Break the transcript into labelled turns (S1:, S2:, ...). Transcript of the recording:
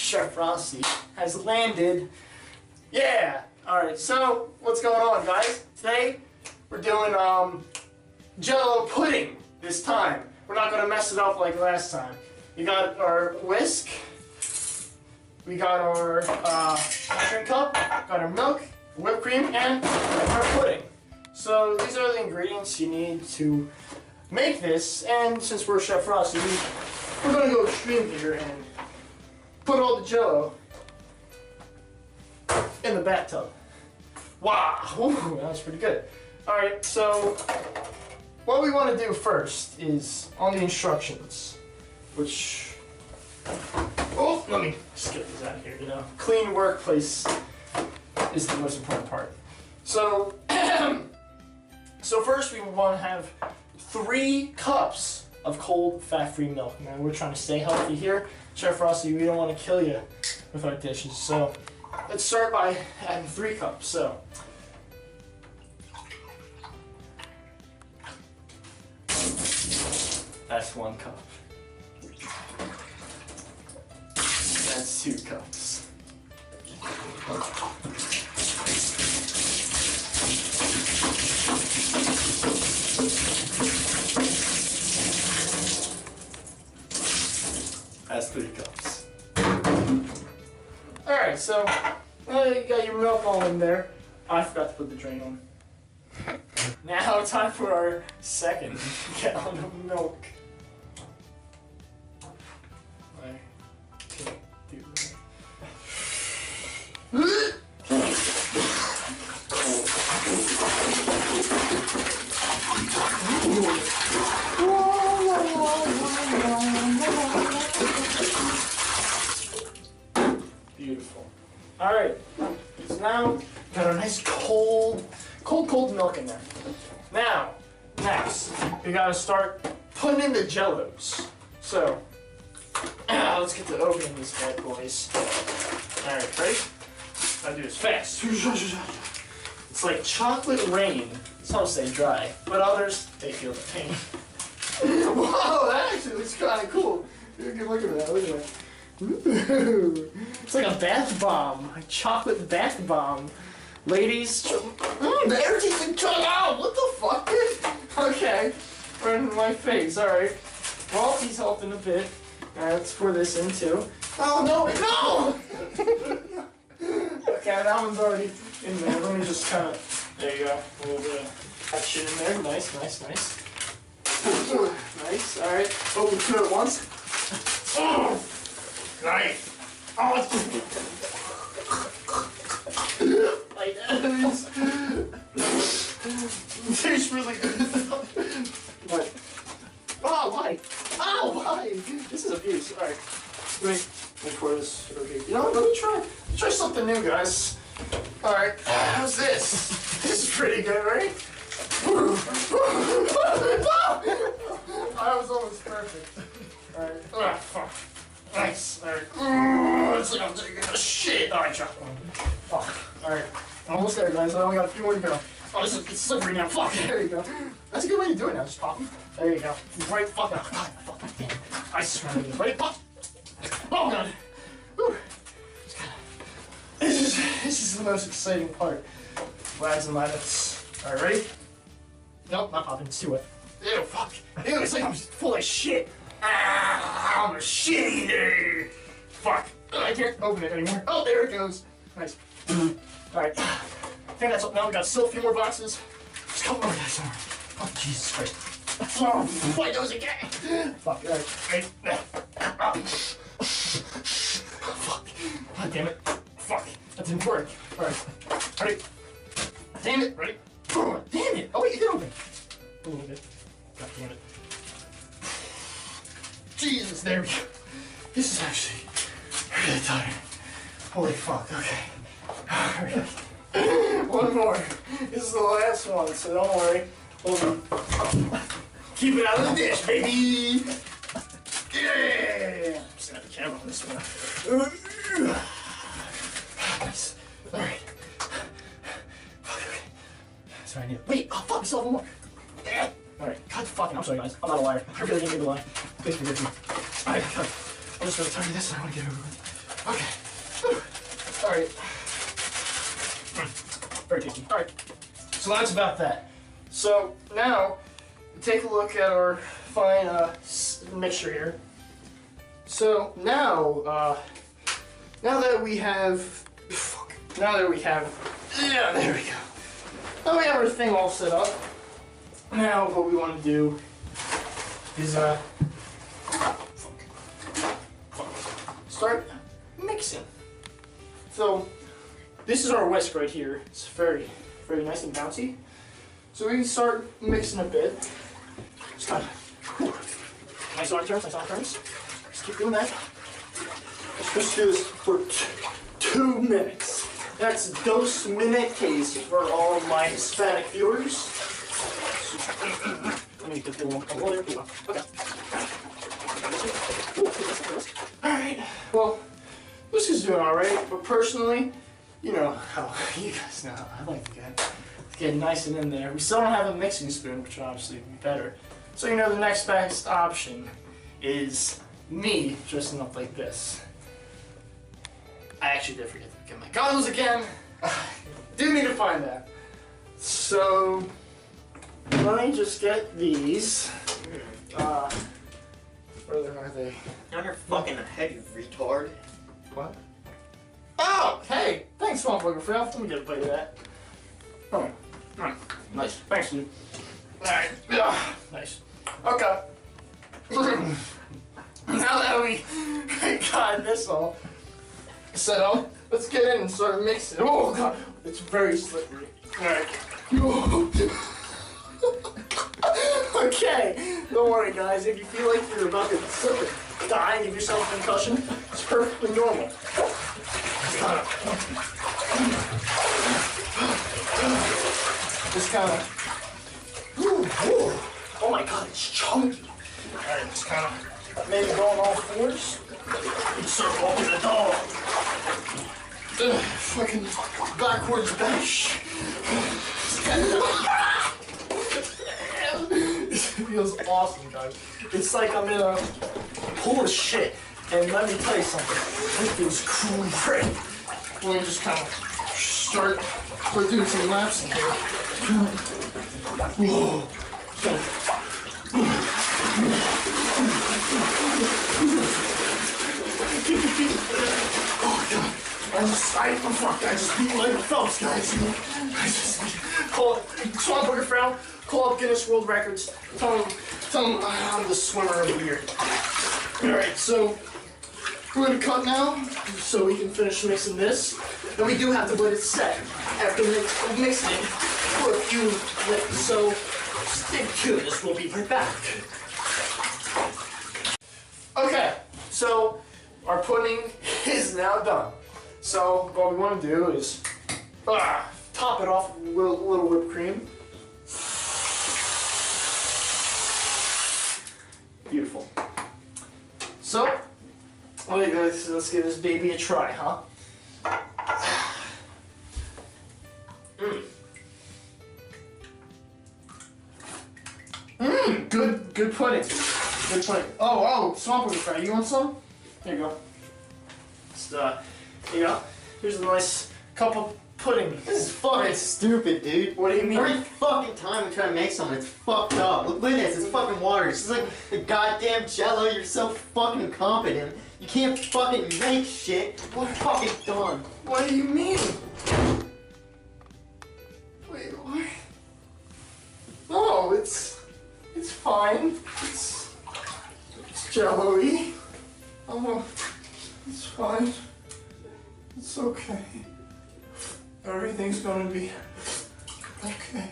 S1: Chef Rossi has landed. Yeah! Alright, so what's going on, guys? Today we're doing Jello pudding this time. We're not going to mess it up like last time. We got our whisk, we got our measuring cup, got our milk, whipped cream, and our pudding. So these are the ingredients you need to make this, and since we're Chef Rossi, we're going to go extreme here and put all the Jello in the bathtub. Wow, ooh, that was pretty good. Alright, so what we want to do first is on the instructions, which, oh, let me skip this out of here, you know. Clean workplace is the most important part. So, so first we want to have 3 cups of cold, fat-free milk. Now we're trying to stay healthy here. Chef Rossi, we don't want to kill you with our dishes, so let's start by adding 3 cups. So, that's 1 cup. That's 2 cups. That's 3 cups. Alright, so you got your milk all in there. I forgot to put the drain on. Now time for our second gallon of milk. I can't do that. Beautiful. Alright, so now got our nice cold milk in there. Now, next, we gotta start putting in the Jellos. So, let's get to opening these bad boys. Alright, ready? Gotta do this fast. It's like chocolate rain. Some say dry, but others, they feel the pain. Whoa, that actually looks kinda cool. Look at that, look at that. Ooh, it's like a bath bomb, a chocolate bath bomb. Ladies, the air keeps coming out. What the fuck, dude? Okay, right in my face. All right. Well, he's helping a bit. Let's pour this in too. Oh no, no! Okay, that one's already in there. Let me just kind of. There you go. A little bit of that shit in there. Nice, nice, nice. Nice. All right. Open 2 at once. Oh. Nice! Oh, like it tastes really good. What? Oh, why? Oh, why? This is abuse. Alright. Let me pour this. Okay. You know what? Let me try something new, guys. Alright. How's this? This is pretty good, right? That was almost perfect. Alright. Ah, fuck. Nice. Alright. It's like I'm taking a shit. Alright, drop one. Fuck. Alright. Almost there, guys. I only got a few more to go. Oh, this is it's slippery now. Fuck. There you go. That's a good way to do it now. Just pop them. There you go. Right. Fuck. Oh, God. Fuck. I swear to you. Ready? Pop. Oh, God. Whew. This is the most exciting part. Lads and lads. Alright, ready? Nope, not popping. It's too wet. Ew, fuck. Ew, it's like I'm full of shit. Ah, I'm a shit eater! Fuck. I can't open it anymore. Oh, there it goes. Nice. Alright. I think that's all. Now we got still a few more boxes. Just a couple more guys. Oh, Jesus Christ. Oh, my nose again! Fuck. Alright. Ready? Fuck. God damn it. Fuck. That didn't work. Alright. Ready? Damn it. Ready? Oh, damn it. Oh, wait, you did open. A little bit. God damn it. Jesus, there we go. This is actually really tired. Holy fuck, okay. One more. This is the last one, so don't worry. Hold on. Keep it out of the dish, baby! Yeah! I'm just gonna have the camera on this one. Nice. Alright. Fuck, okay. Sorry, I need to. Wait! Oh, fuck, still have one more. Yeah! Alright, God fucking, I'm sorry, guys. I'm not a liar. I really didn't mean to lie. Please forgive me. Alright, God. I'm just really tired of this and I want to get over with. Okay. All right. Very tasty. All right. So that's about that. So now, take a look at our fine mixture here. So now, now that we have, yeah, there we go. Now we have our thing all set up. Now what we want to do is start mixing. So this is our whisk right here. It's very, very nice and bouncy. So we can start mixing a bit. Just kind of, nice arm turns, nice arm turns. Just keep doing that. Let's do this for 2 minutes. That's 2 minutos for all of my Hispanic viewers. Let me get the one. Oh, there we go. Okay. Alright, well, this is doing alright, but personally, you know how, you guys know how I like to get nice and in there. We still don't have a mixing spoon, which would obviously be better. So, you know, the next best option is me dressing up like this. I actually did forget to get my goggles again. Do need to find that. So, let me just get these. Where are they?
S2: On your fucking head, you retard.
S1: What? Oh, hey! Thanks, motherfucker, for helping me get a plate of that. Oh, nice. Thanks, dude. Alright. Nice. Okay. Now that we got this all set up, let's get in and start mixing. Oh, God. It's very slippery. Alright. Okay. Don't worry, guys. If you feel like you're about to slip and die and give yourself a concussion, it's perfectly normal. Just kind of. Oh my God, it's chunky. Alright, just kind of maybe go on all fours. Start walking the dog. Fucking backwards bench. It feels awesome, guys. It's like I'm in a pool of shit. And let me tell you something. It feels great. Let me just kind of start doing some laps in here. Whoa. Oh God. I just beat like Phelps, guys. I just call up Guinness World Records. Tell them I'm the swimmer of the year. Alright, so we're gonna cut now so we can finish mixing this. And we do have to let it set after mixing it for a few minutes. So stay tuned, we'll be right back. Okay, so our pudding is now done. So what we want to do is top it off with a little whipped cream. Beautiful. So, let's give this baby a try, huh? Good pudding. Good pudding. Oh, swamp pudding fry. You want some? There you go. Just, you know, here's a nice cup of pudding.
S2: This is fucking stupid, dude.
S1: What do you mean?
S2: Every fucking time we try to make something, it's fucked up. Look at this, it's fucking water. It's just like the goddamn Jello. You're so fucking incompetent. You can't fucking make shit. We're fucking done.
S1: What do you mean? Wait, what? No, it's fine. It's Jello-y. Oh, it's fine. It's okay. Everything's gonna be okay.